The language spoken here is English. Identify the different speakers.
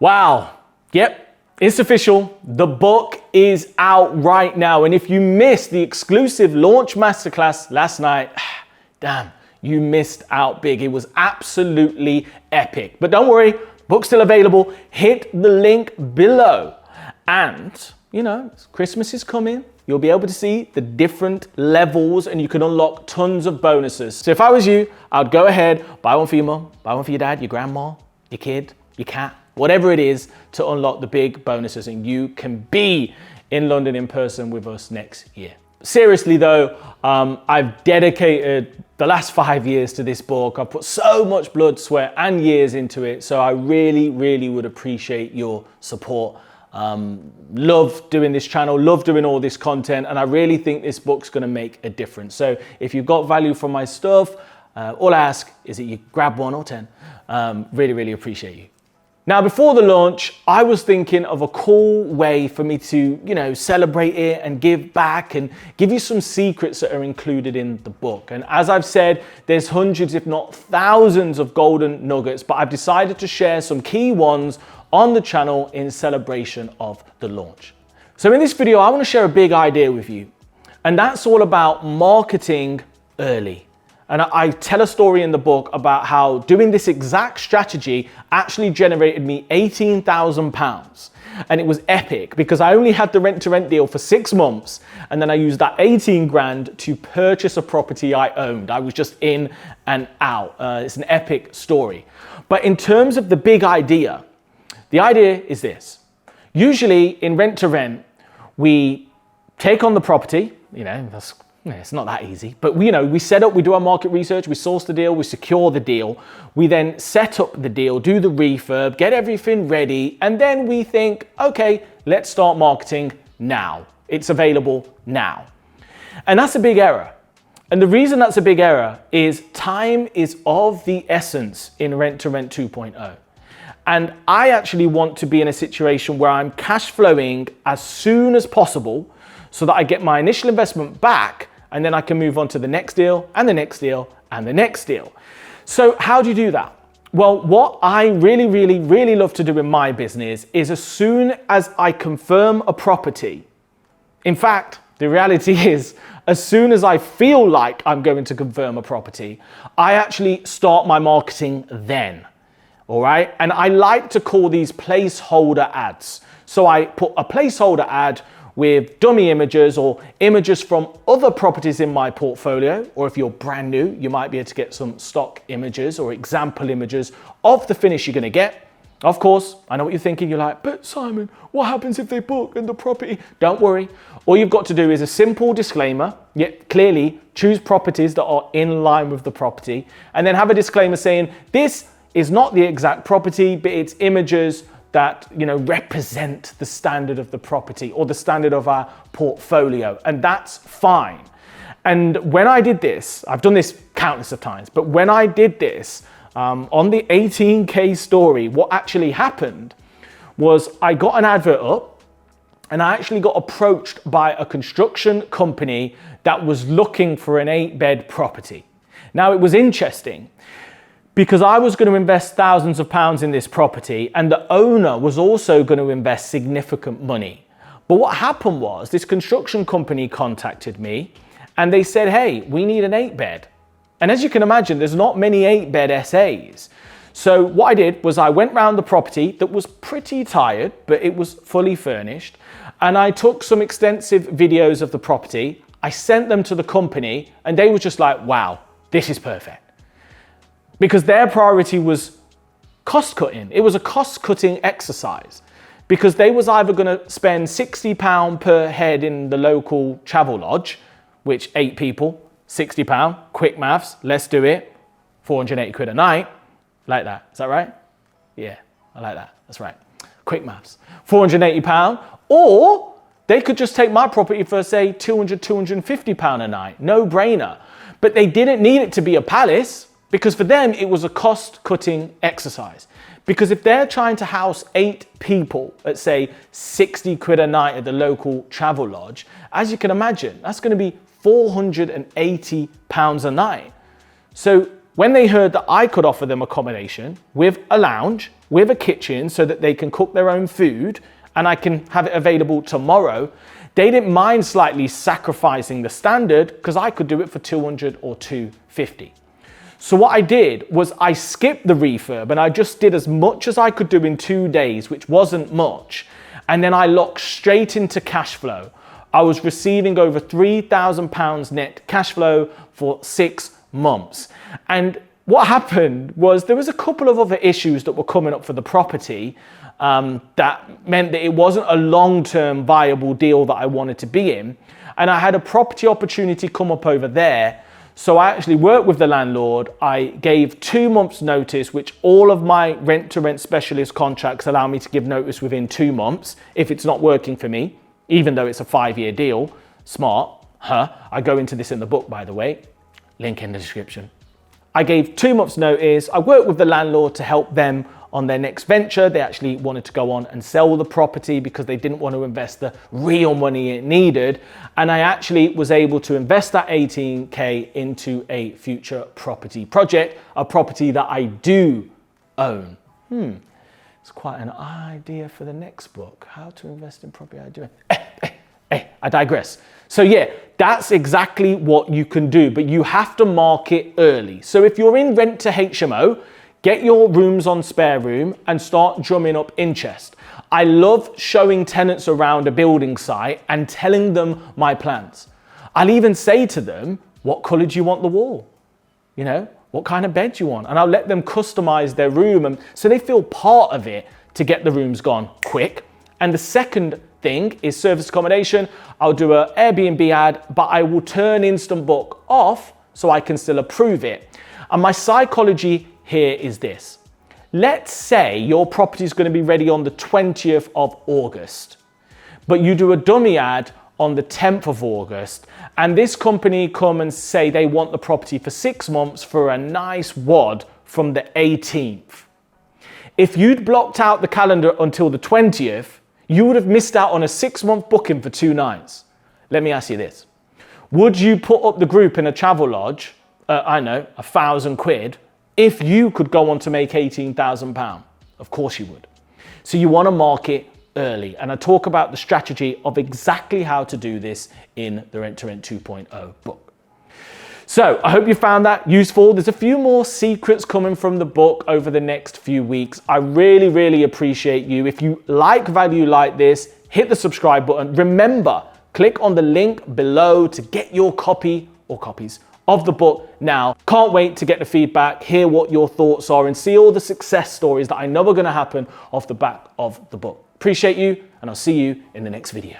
Speaker 1: Wow. Yep, it's official. The book is out right now. And if you missed the exclusive launch masterclass last night, damn, you missed out big. It was absolutely epic. But don't worry, book's still available. Hit the link below. And, you know, Christmas is coming. You'll be able to see the different levels and you can unlock tons of bonuses. So if I was you, I'd go ahead, buy one for your mum, buy one for your dad, your grandma, your kid, your cat, whatever it is to unlock the big bonuses, and you can be in London in person with us next year. Seriously though, I've dedicated the last 5 years to this book. I've put so much blood, sweat and years into it. So I really, really would appreciate your support. Love doing this channel, love doing all this content, and I really think this book's gonna make a difference. So if you've got value from my stuff, all I ask is that you grab 1 or 10. Really, really appreciate you. Now, before the launch, I was thinking of a cool way for me to, you know, celebrate it and give back and give you some secrets that are included in the book. And as I've said, there's hundreds, if not thousands of golden nuggets, but I've decided to share some key ones on the channel in celebration of the launch. So in this video, I want to share a big idea with you, and that's all about marketing early. And I tell a story in the book about how doing this exact strategy actually generated me £18,000. And it was epic because I only had the rent-to-rent deal for 6 months. And then I used that 18 grand to purchase a property I owned. I was just in and out. It's an epic story. But in terms of the big idea, the idea is this. Usually in rent-to-rent, we take on the property, you know, it's not that easy, but we set up, we do our market research, we source the deal, we secure the deal, we then set up the deal, do the refurb, get everything ready, and then we think, okay, let's start marketing now. It's available now. And that's a big error. And the reason that's a big error is time is of the essence in Rent-to-Rent 2.0. And I actually want to be in a situation where I'm cash flowing as soon as possible so that I get my initial investment back, and then I can move on to the next deal and the next deal and the next deal. So how do you do that? Well, what I really, really, really love to do in my business is as soon as I confirm a property, in fact, the reality is, as soon as I feel like I'm going to confirm a property, I actually start my marketing then. All right. And I like to call these placeholder ads. So I put a placeholder ad with dummy images or images from other properties in my portfolio, or if you're brand new, you might be able to get some stock images or example images of the finish you're gonna get. Of course, I know what you're thinking. You're like, but Simon, what happens if they book and the property? Don't worry. All you've got to do is a simple disclaimer. Yet clearly choose properties that are in line with the property, and then have a disclaimer saying this is not the exact property, but it's images that represent the standard of the property or the standard of our portfolio, and that's fine. And when I did this, I've done this countless of times, but when I did this on the 18K story, what actually happened was I got an advert up and I actually got approached by a construction company that was looking for an 8-bed property. Now, it was interesting because I was going to invest thousands of pounds in this property, and the owner was also going to invest significant money. But what happened was this construction company contacted me and they said, hey, we need an 8-bed. And as you can imagine, there's not many 8-bed SAs. So what I did was I went round the property that was pretty tired, but it was fully furnished. And I took some extensive videos of the property. I sent them to the company and they were just like, wow, this is perfect. Because their priority was cost cutting. It was a cost cutting exercise because they was either going to spend £60 per head in the local travel lodge, which 8 people, £60, quick maths, let's do it, 480 quid a night, like that. Is that right? Yeah, I like that. That's right. Quick maths. £480, or they could just take my property for say £200, £250 a night. No brainer. But they didn't need it to be a palace, because for them, it was a cost-cutting exercise. Because if they're trying to house 8 people at, say, 60 quid a night at the local travel lodge, as you can imagine, that's going to be £480 a night. So When they heard that I could offer them accommodation with a lounge, with a kitchen so that they can cook their own food and I can have it available tomorrow, they didn't mind slightly sacrificing the standard because I could do it for 200 or 250. So what I did was I skipped the refurb and I just did as much as I could do in 2 days, which wasn't much. And then I locked straight into cash flow. I was receiving over £3,000 net cash flow for 6 months. And what happened was there was a couple of other issues that were coming up for the property that meant that it wasn't a long-term viable deal that I wanted to be in. And I had a property opportunity come up over there. So I actually worked with the landlord. I gave 2 months notice, which all of my rent-to-rent specialist contracts allow me to give notice within 2 months if it's not working for me, even though it's a 5-year deal. Smart, huh? I go into this in the book, by the way. Link in the description. I gave 2 months notice. I worked with the landlord to help them on their next venture. They actually wanted to go on and sell the property because they didn't want to invest the real money it needed. And I actually was able to invest that 18K into a future property project, a property that I do own. It's quite an idea for the next book. How to invest in property I do. I digress. So yeah, that's exactly what you can do, but you have to market early. So if you're in rent to HMO, get your rooms on spare room and start drumming up interest. I love showing tenants around a building site and telling them my plans. I'll even say to them, what color do you want the wall? You know, what kind of bed do you want? And I'll let them customize their room and so they feel part of it to get the rooms gone quick. And the second thing is service accommodation. I'll do an Airbnb ad, but I will turn Instant Book off so I can still approve it. And my psychology here is this. Let's say your property is going to be ready on the 20th of August, but you do a dummy ad on the 10th of August, and this company come and say they want the property for 6 months for a nice wad from the 18th. If you'd blocked out the calendar until the 20th, you would have missed out on a 6-month booking for 2 nights. Let me ask you this. Would you put up the group in a travel lodge, I know, £1,000, if you could go on to make £18,000? Of course you would. So you want to market early. And I talk about the strategy of exactly how to do this in the Rent to Rent 2.0 book. So I hope you found that useful. There's a few more secrets coming from the book over the next few weeks. I really, really appreciate you. If you like value like this, hit the subscribe button. Remember, click on the link below to get your copy or copies of the book now. Can't wait to get the feedback, hear what your thoughts are, and see all the success stories that I know are going to happen off the back of the book. Appreciate you, and I'll see you in the next video.